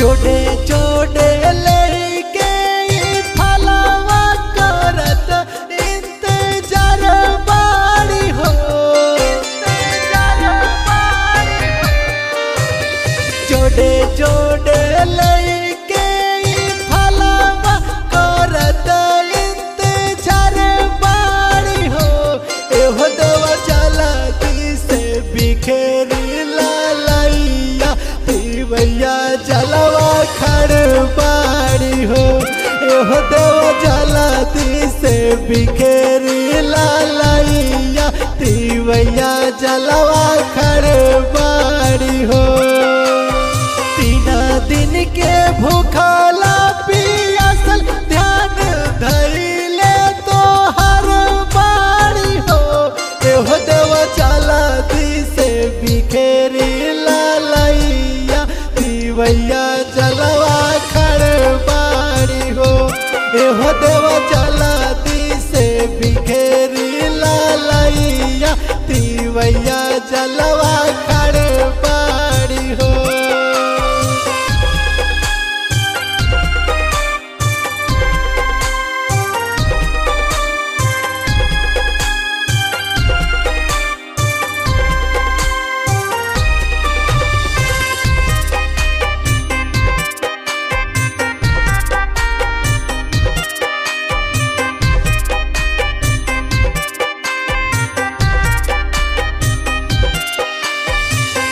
जोड़े जोड़े लेके फलवा करत इंतजार बाड़ी हो। जोड़े जोड़े लेके फलवा करत इंतजार बाड़ी हो। एहो देवा चला से बिखेरी लालैया भैया जलवा खड़ बाड़ी हो। एहो देवा जला से बिखेरी लालैया भैया जलवा खड़ बाड़ी हो। तीन दिन के भूखला पियासल ध्यान धैले तो हर बाड़ी हो। एहो देवा चला से बिखेरी लालैया भैया जलवा खड़ बाड़ी हो। एहो देवा चला से बिखेरी लालैया भैया जलवा खड़ बाड़ी हो।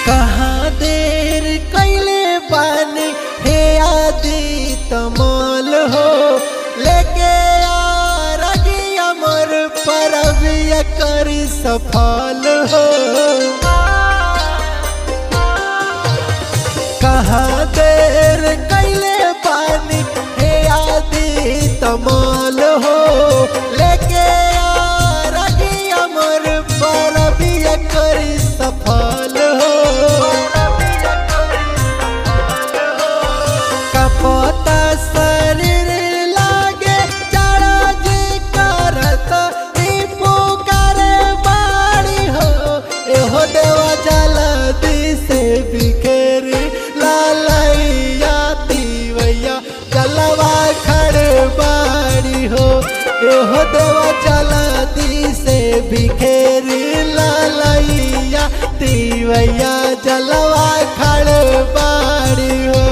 कहाँ देर कैले बानी हे आदि तमाल हो। लेके आ रगी अमर परबिया करी सफल हो। कहाँ देर कैले बानी हे आदि तमाल हो। लेके आ रगी अमर परबिया करी सफल हो। कपता शरीर लागे जरा जी करत पुकार बाड़ी हो। एहो देवा जला से बिखेरी लालैया भैया जलवा खड़ बाड़ी हो। एहो देवा जला से बिखेरी लालैया भैया जलवा खड़ बाड़ी हो।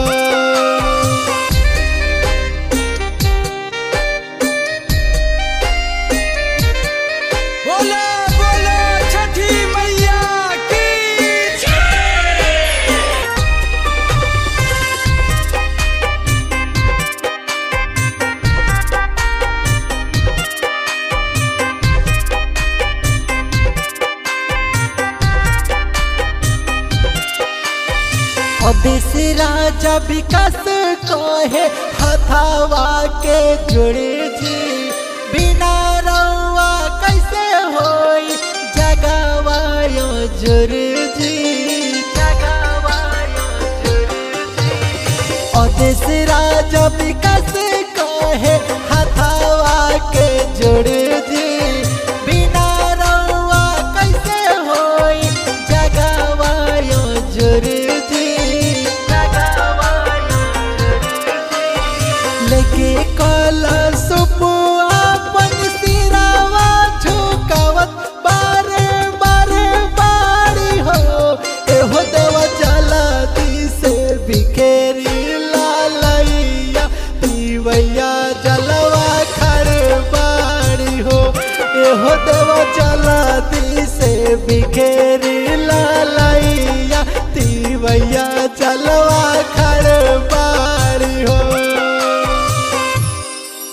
बोलो बोलो छठी मैया की अभिष राजा विकास कहे हथावा के जुड़े जी। बिना रउआ कैसे होई जगवायो जुड़ जी। अभिष राजा विकास कहे हथावा के जुड़े